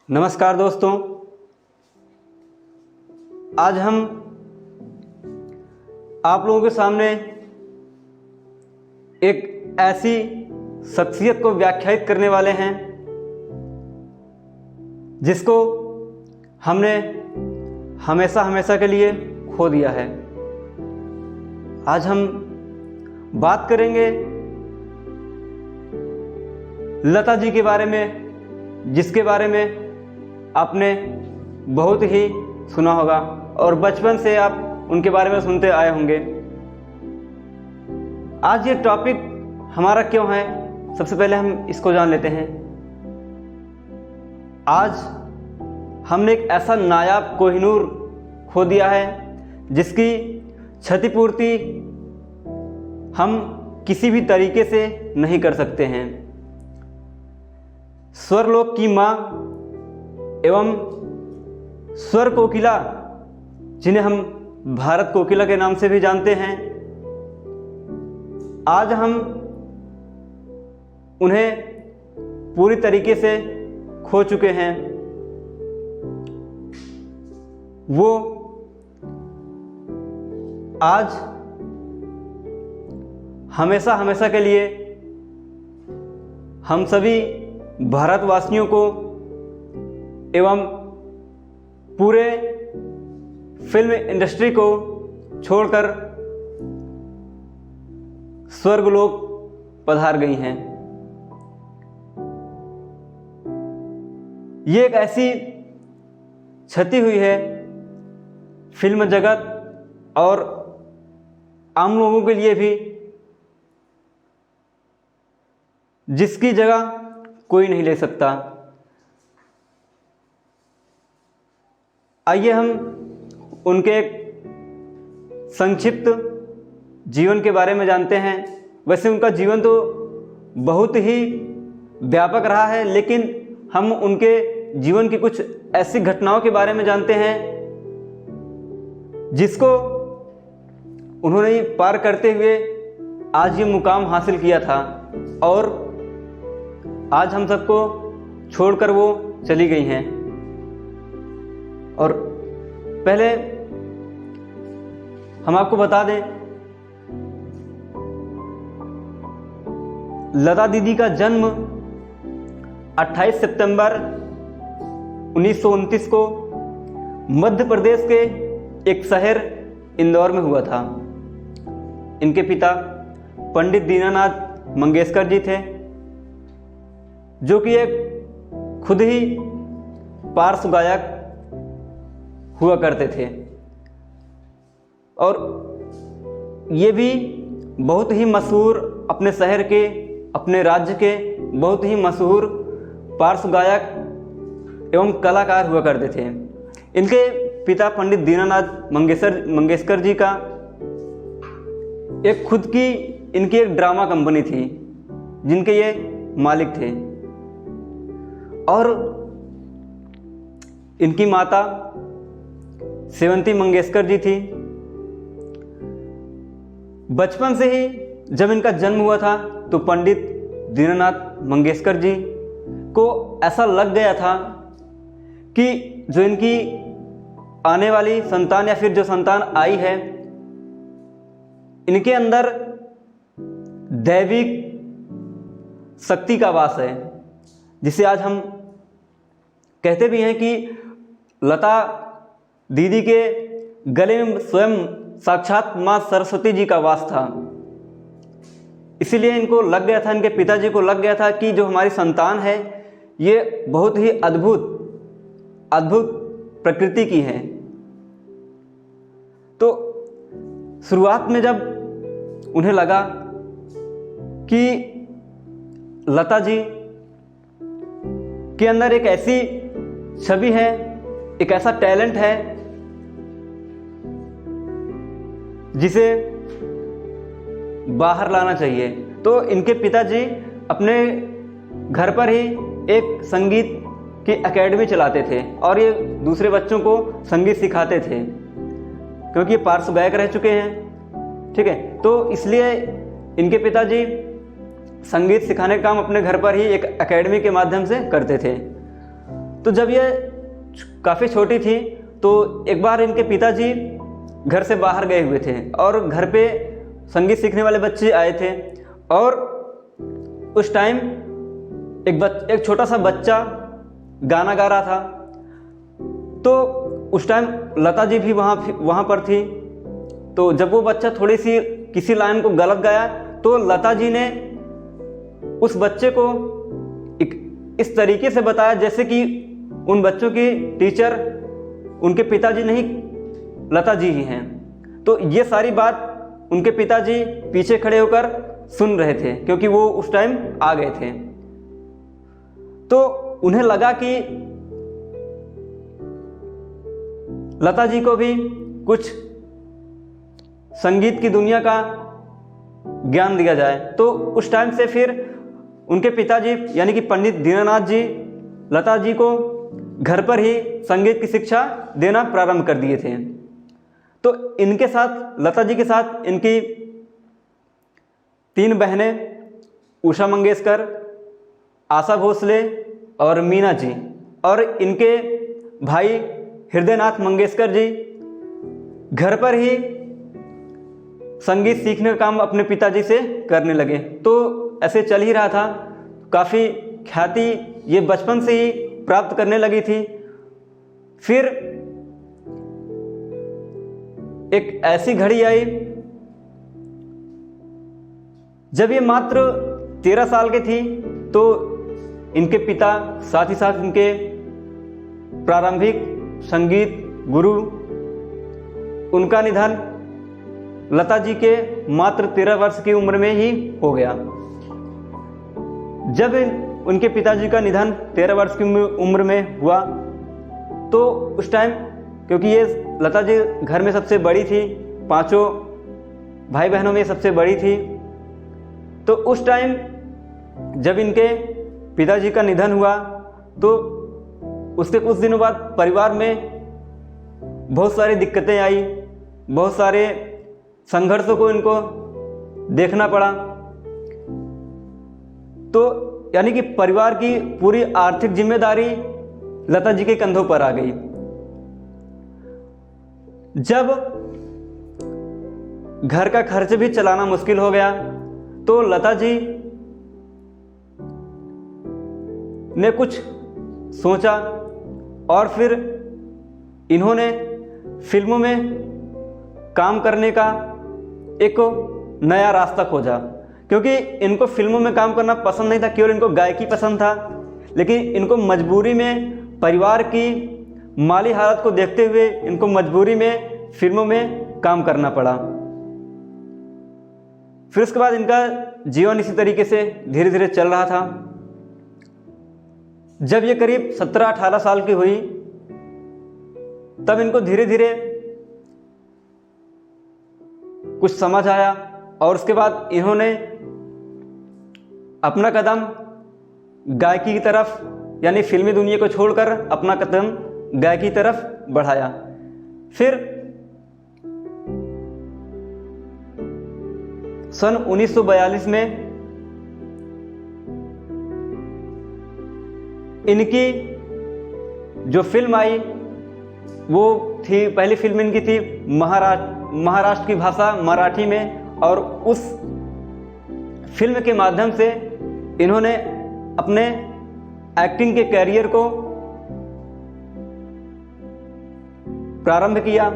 नमस्कार दोस्तों, आज हम आप लोगों के सामने एक ऐसी शख्सियत को व्याख्यायित करने वाले हैं जिसको हमने हमेशा हमेशा के लिए खो दिया है। आज हम बात करेंगे लता जी के बारे में, जिसके बारे में आपने बहुत ही सुना होगा और बचपन से आप उनके बारे में सुनते आए होंगे। आज ये टॉपिक हमारा क्यों है, सबसे पहले हम इसको जान लेते हैं। आज हमने एक ऐसा नायाब कोहिनूर खो दिया है जिसकी क्षतिपूर्ति हम किसी भी तरीके से नहीं कर सकते हैं। स्वरलोक की माँ एवं स्वर कोकिला, जिन्हें हम भारत कोकिला के नाम से भी जानते हैं, आज हम उन्हें पूरी तरीके से खो चुके हैं। वो आज हमेशा हमेशा के लिए हम सभी भारतवासियों को एवं पूरे फिल्म इंडस्ट्री को छोड़कर स्वर्गलोक पधार गई हैं। ये एक ऐसी क्षति हुई है फिल्म जगत और आम लोगों के लिए भी, जिसकी जगह कोई नहीं ले सकता। आइए हम उनके एक संक्षिप्त जीवन के बारे में जानते हैं। वैसे उनका जीवन तो बहुत ही व्यापक रहा है, लेकिन हम उनके जीवन की कुछ ऐसी घटनाओं के बारे में जानते हैं जिसको उन्होंने पार करते हुए आज ये मुकाम हासिल किया था और आज हम सबको छोड़कर वो चली गई हैं। और पहले हम आपको बता दें, लता दीदी का जन्म 28 सितंबर 1929 को मध्य प्रदेश के एक शहर इंदौर में हुआ था। इनके पिता पंडित दीनानाथ मंगेशकर जी थे, जो कि एक खुद ही पार्श्व गायक हुआ करते थे और ये भी बहुत ही मशहूर, अपने शहर के, अपने राज्य के बहुत ही मशहूर पार्श्व गायक एवं कलाकार हुआ करते थे। इनके पिता पंडित दीनानाथ मंगेशकर जी का एक खुद की इनकी एक ड्रामा कंपनी थी जिनके ये मालिक थे और इनकी माता सेवंती मंगेशकर जी थी। बचपन से ही जब इनका जन्म हुआ था तो पंडित दीनानाथ मंगेशकर जी को ऐसा लग गया था कि जो इनकी आने वाली संतान या फिर जो संतान आई है, इनके अंदर दैविक शक्ति का वास है, जिसे आज हम कहते भी हैं कि लता दीदी के गले में स्वयं साक्षात माँ सरस्वती जी का वास था। इसीलिए इनको लग गया था, इनके पिताजी को लग गया था कि जो हमारी संतान है ये बहुत ही अद्भुत प्रकृति की है। तो शुरुआत में जब उन्हें लगा कि लता जी के अंदर एक ऐसी छवि है, एक ऐसा टैलेंट है जिसे बाहर लाना चाहिए, तो इनके पिताजी अपने घर पर ही एक संगीत की एकेडमी चलाते थे और ये दूसरे बच्चों को संगीत सिखाते थे, क्योंकि ये पार्श्व गायक रह चुके हैं। ठीक है, तो इसलिए इनके पिताजी संगीत सिखाने का काम अपने घर पर ही एक एकेडमी के माध्यम से करते थे। तो जब ये काफ़ी छोटी थी तो एक बार इनके पिताजी घर से बाहर गए हुए थे और घर पे संगीत सीखने वाले बच्चे आए थे, और उस टाइम एक छोटा सा बच्चा गाना गा रहा था। तो उस टाइम लता जी भी वहाँ पर थी। तो जब वो बच्चा थोड़ी सी किसी लाइन को गलत गाया तो लता जी ने उस बच्चे को इस तरीके से बताया जैसे कि उन बच्चों की टीचर उनके पिताजी नहीं, लता जी ही हैं। तो ये सारी बात उनके पिताजी पीछे खड़े होकर सुन रहे थे क्योंकि वो उस टाइम आ गए थे। तो उन्हें लगा कि लता जी को भी कुछ संगीत की दुनिया का ज्ञान दिया जाए। तो उस टाइम से फिर उनके पिताजी यानी कि पंडित दीनानाथ जी लता जी को घर पर ही संगीत की शिक्षा देना प्रारंभ कर दिए थे। तो इनके साथ, लता जी के साथ इनकी 3 बहनें, उषा मंगेशकर, आशा भोसले और मीना जी, और इनके भाई हृदयनाथ मंगेशकर जी घर पर ही संगीत सीखने का काम अपने पिताजी से करने लगे। तो ऐसे चल ही रहा था, काफ़ी ख्याति ये बचपन से ही प्राप्त करने लगी थी। फिर एक ऐसी घड़ी आई जब ये मात्र 13 साल के थी, तो इनके पिता साथ ही साथ इनके प्रारंभिक संगीत गुरु, उनका निधन लता जी के मात्र 13 वर्ष की उम्र में ही हो गया। जब उनके पिताजी का निधन 13 वर्ष की उम्र में हुआ तो उस टाइम, क्योंकि ये लता जी घर में सबसे बड़ी थी, 5 भाई बहनों में सबसे बड़ी थी, तो उस टाइम जब इनके पिताजी का निधन हुआ तो उसके कुछ दिनों बाद परिवार में बहुत सारी दिक्कतें आई, बहुत सारे संघर्षों को इनको देखना पड़ा। तो यानी कि परिवार की पूरी आर्थिक जिम्मेदारी लता जी के कंधों पर आ गई। जब घर का खर्च भी चलाना मुश्किल हो गया तो लता जी ने कुछ सोचा और फिर इन्होंने फिल्मों में काम करने का एक नया रास्ता खोजा, क्योंकि इनको फिल्मों में काम करना पसंद नहीं था, केवल इनको गायकी पसंद था। लेकिन इनको मजबूरी में, परिवार की माली हालत को देखते हुए इनको मजबूरी में फिल्मों में काम करना पड़ा। फिर उसके बाद इनका जीवन इसी तरीके से धीरे धीरे चल रहा था। जब ये करीब 17-18 साल की हुई तब इनको धीरे धीरे कुछ समझ आया और उसके बाद इन्होंने अपना कदम गायकी की तरफ, यानी फिल्मी दुनिया को छोड़कर अपना कदम गायकी की तरफ बढ़ाया। फिर सन 1942 में इनकी जो फिल्म आई वो थी, पहली फिल्म इनकी थी महाराष्ट्र की भाषा मराठी में, और उस फिल्म के माध्यम से इन्होंने अपने एक्टिंग के कैरियर को प्रारंभ किया।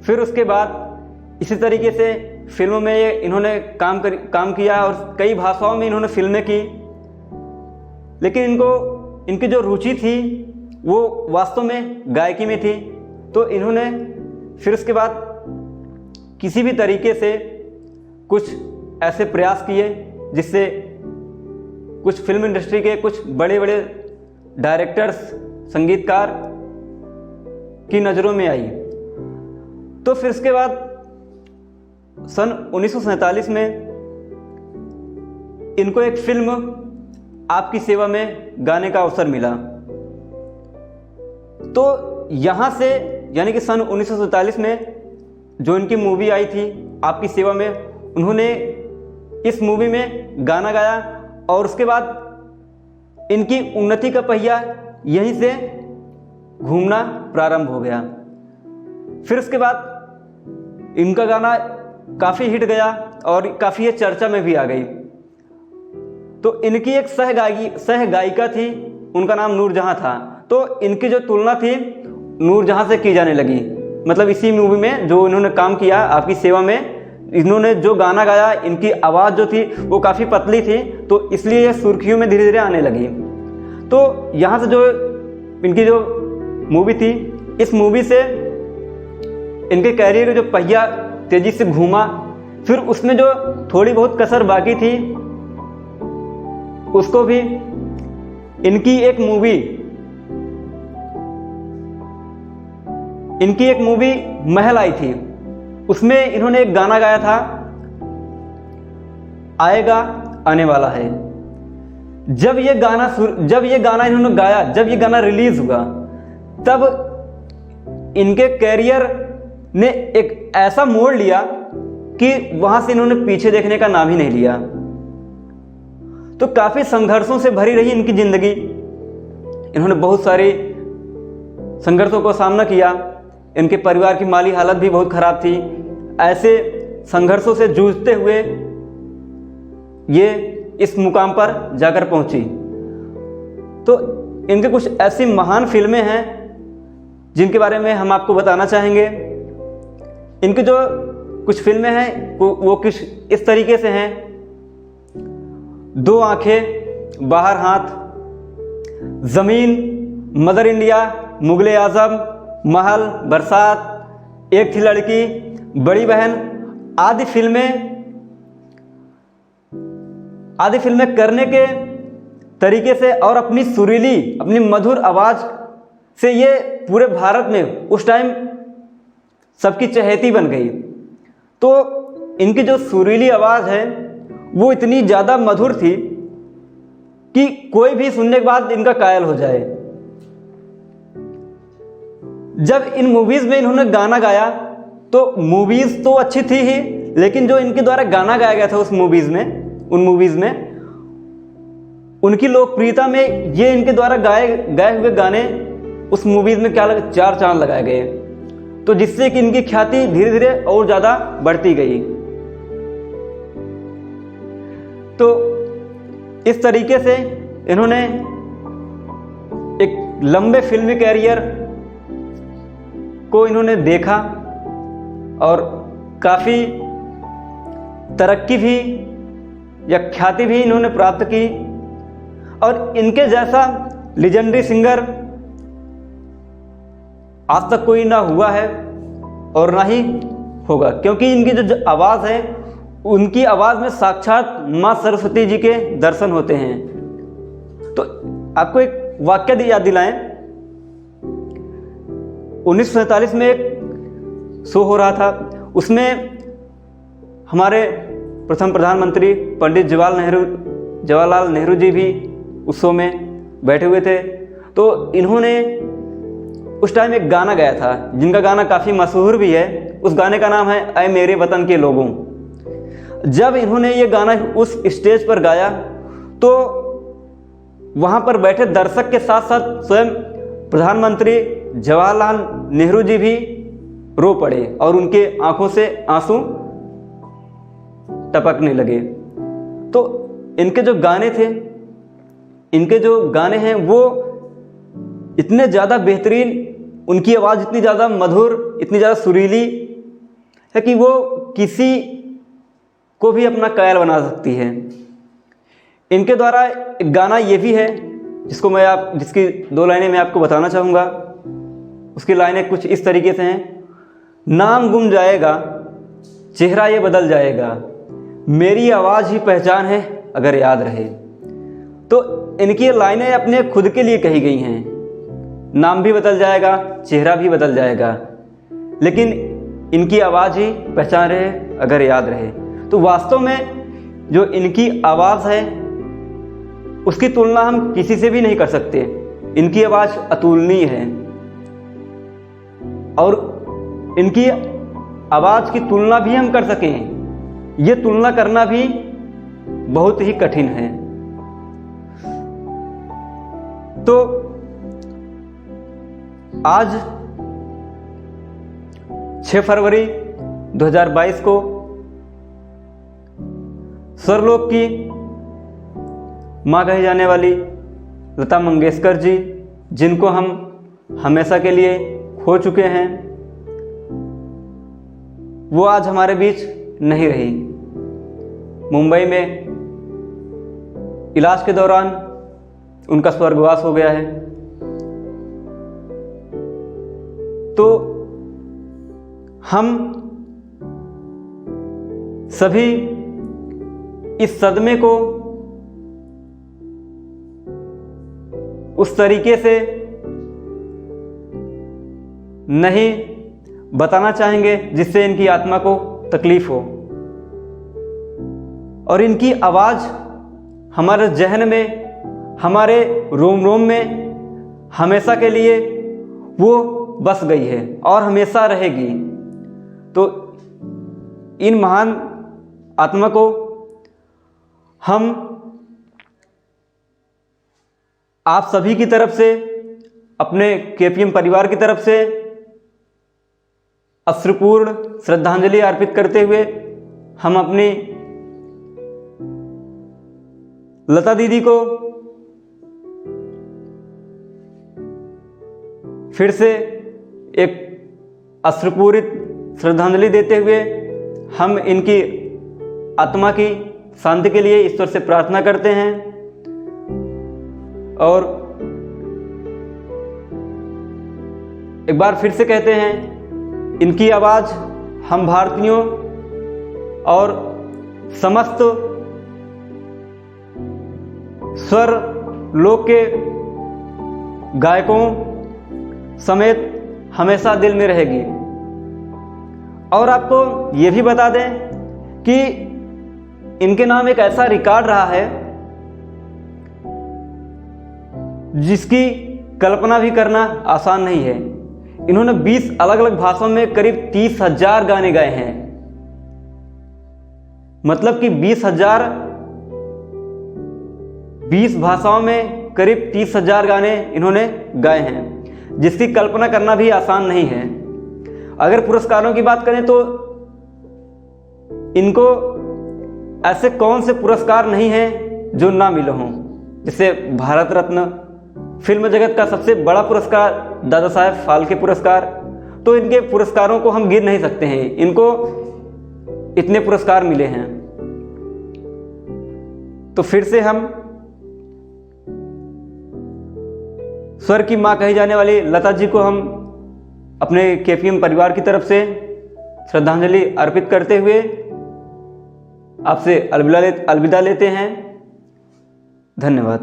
फिर उसके बाद इसी तरीके से फिल्मों में इन्होंने काम किया और कई भाषाओं में इन्होंने फिल्में की। लेकिन इनकी जो रुचि थी वो वास्तव में गायकी में थी। तो इन्होंने फिर उसके बाद किसी भी तरीके से कुछ ऐसे प्रयास किए जिससे कुछ फिल्म इंडस्ट्री के कुछ बड़े बड़े डायरेक्टर्स, संगीतकार की नज़रों में आई। तो फिर उसके बाद सन 1947 में इनको एक फिल्म आपकी सेवा में गाने का अवसर मिला। तो यहाँ से यानी कि सन 1947 में जो इनकी मूवी आई थी आपकी सेवा में, उन्होंने इस मूवी में गाना गाया और उसके बाद इनकी उन्नति का पहिया यहीं से घूमना प्रारंभ हो गया। फिर उसके बाद इनका गाना काफ़ी हिट गया और काफ़ी ये चर्चा में भी आ गई। तो इनकी एक सह गायिका थी, उनका नाम नूरजहां था। तो इनकी जो तुलना थी नूरजहां से की जाने लगी। मतलब इसी मूवी में जो इन्होंने काम किया आपकी सेवा में, इन्होंने जो गाना गाया, इनकी आवाज़ जो थी वो काफ़ी पतली थी, तो इसलिए ये सुर्खियों में धीरे धीरे आने लगी। तो यहाँ से जो इनकी जो मूवी थी, इस मूवी से इनके कैरियर का जो पहिया तेजी से घूमा। फिर उसमें जो थोड़ी बहुत कसर बाकी थी उसको भी इनकी एक मूवी महल आई थी, उसमें इन्होंने एक गाना गाया था, आएगा आने वाला है। जब ये गाना इन्होंने गाया, जब ये गाना रिलीज हुआ, तब इनके कैरियर ने एक ऐसा मोड़ लिया कि वहां से इन्होंने पीछे देखने का नाम ही नहीं लिया। तो काफी संघर्षों से भरी रही इनकी जिंदगी। इन्होंने बहुत सारे संघर्षों का सामना किया। इनके परिवार की माली हालत भी बहुत खराब थी। ऐसे संघर्षों से जूझते हुए ये इस मुकाम पर जाकर पहुंची। तो इनके कुछ ऐसी महान फिल्में हैं जिनके बारे में हम आपको बताना चाहेंगे। इनकी जो कुछ फिल्में हैं वो कुछ इस तरीके से हैं: दो आंखें, बाहर हाथ, जमीन, मदर इंडिया, मुगले आजम, महल, बरसात, एक थी लड़की, बड़ी बहन आदि फिल्में करने के तरीके से और अपनी सुरीली, अपनी मधुर आवाज़ से ये पूरे भारत में उस टाइम सबकी चहेती बन गई। तो इनकी जो सुरीली आवाज़ है वो इतनी ज़्यादा मधुर थी कि कोई भी सुनने के बाद इनका कायल हो जाए। जब इन मूवीज़ में इन्होंने गाना गाया तो मूवीज़ तो अच्छी थी ही, लेकिन जो इनके द्वारा गाना गाया गया था उन मूवीज़ में उनकी लोकप्रियता में ये इनके द्वारा गाए हुए गाने उस मूवीज़ में क्या चार चांद लगाए गए। तो जिससे कि इनकी ख्याति धीरे धीरे और ज़्यादा बढ़ती गई। तो इस तरीके से इन्होंने एक लंबे फिल्मी कैरियर को इन्होंने देखा और काफ़ी तरक्की भी या ख्याति भी इन्होंने प्राप्त की। और इनके जैसा लेजेंडरी सिंगर आज तक कोई ना हुआ है और ना ही होगा, क्योंकि इनकी जो आवाज़ है, उनकी आवाज़ में साक्षात माँ सरस्वती जी के दर्शन होते हैं। तो आपको एक वाक्य याद दिलाएं। 1947 में एक शो हो रहा था, उसमें हमारे प्रथम प्रधानमंत्री पंडित जवाहरलाल नेहरू जी भी उस शो में बैठे हुए थे। तो इन्होंने उस टाइम एक गाना गाया था जिनका गाना काफ़ी मशहूर भी है। उस गाने का नाम है ऐ मेरे वतन के लोगों। जब इन्होंने ये गाना उस स्टेज पर गाया तो वहाँ पर बैठे दर्शक के साथ साथ स्वयं प्रधानमंत्री जवाहरलाल नेहरू जी भी रो पड़े और उनके आंखों से आंसू टपकने लगे। तो इनके जो गाने हैं वो इतने ज़्यादा बेहतरीन, उनकी आवाज़ इतनी ज़्यादा मधुर, इतनी ज़्यादा सुरीली है कि वो किसी को भी अपना कायल बना सकती है। इनके द्वारा एक गाना ये भी है जिसकी 2 लाइनें मैं आपको बताना चाहूँगा। उसकी लाइनें कुछ इस तरीके से हैं: नाम गुम जाएगा, चेहरा ये बदल जाएगा, मेरी आवाज़ ही पहचान है अगर याद रहे। तो इनकी लाइनें अपने खुद के लिए कही गई हैं। नाम भी बदल जाएगा, चेहरा भी बदल जाएगा, लेकिन इनकी आवाज़ ही पहचान रहे अगर याद रहे। तो वास्तव में जो इनकी आवाज़ है उसकी तुलना हम किसी से भी नहीं कर सकते। इनकी आवाज़ अतुलनीय है और इनकी आवाज़ की तुलना भी हम कर सकें, ये तुलना करना भी बहुत ही कठिन है। तो आज 6 फरवरी 2022 को स्वर्गलोक की मां कही जाने वाली लता मंगेशकर जी, जिनको हम हमेशा के लिए खो चुके हैं, वो आज हमारे बीच नहीं रही। मुंबई में इलाज के दौरान उनका स्वर्गवास हो गया है। तो हम सभी इस सदमे को उस तरीके से नहीं बताना चाहेंगे जिससे इनकी आत्मा को तकलीफ हो, और इनकी आवाज़ हमारे जहन में, हमारे रोम रोम में हमेशा के लिए वो बस गई है और हमेशा रहेगी। तो इन महान आत्मा को हम आप सभी की तरफ से, अपने केपीएम परिवार की तरफ से अश्रुपूर्ण श्रद्धांजलि अर्पित करते हुए हम अपनी लता दीदी को फिर से एक अश्रुपूरित श्रद्धांजलि देते हुए हम इनकी आत्मा की शांति के लिए ईश्वर से प्रार्थना करते हैं। और एक बार फिर से कहते हैं, इनकी आवाज़ हम भारतीयों और समस्त स्वर लोक के गायकों समेत हमेशा दिल में रहेगी। और आपको ये भी बता दें कि इनके नाम एक ऐसा रिकॉर्ड रहा है जिसकी कल्पना भी करना आसान नहीं है। इन्होंने 20 अलग अलग भाषाओं में करीब 30,000 गाने गाए हैं। मतलब कि 20 भाषाओं में करीब 30,000 गाने इन्होंने गाए हैं, जिसकी कल्पना करना भी आसान नहीं है। अगर पुरस्कारों की बात करें तो इनको ऐसे कौन से पुरस्कार नहीं हैं जो ना मिले हों। जैसे भारत रत्न, फिल्म जगत का सबसे बड़ा पुरस्कार दादा साहेब फाल्के पुरस्कार, तो इनके पुरस्कारों को हम गिन नहीं सकते हैं। इनको इतने पुरस्कार मिले हैं। तो फिर से हम स्वर की मां कही जाने वाली लता जी को हम अपने केपीएम परिवार की तरफ से श्रद्धांजलि अर्पित करते हुए आपसे अलविदा लेते हैं। धन्यवाद।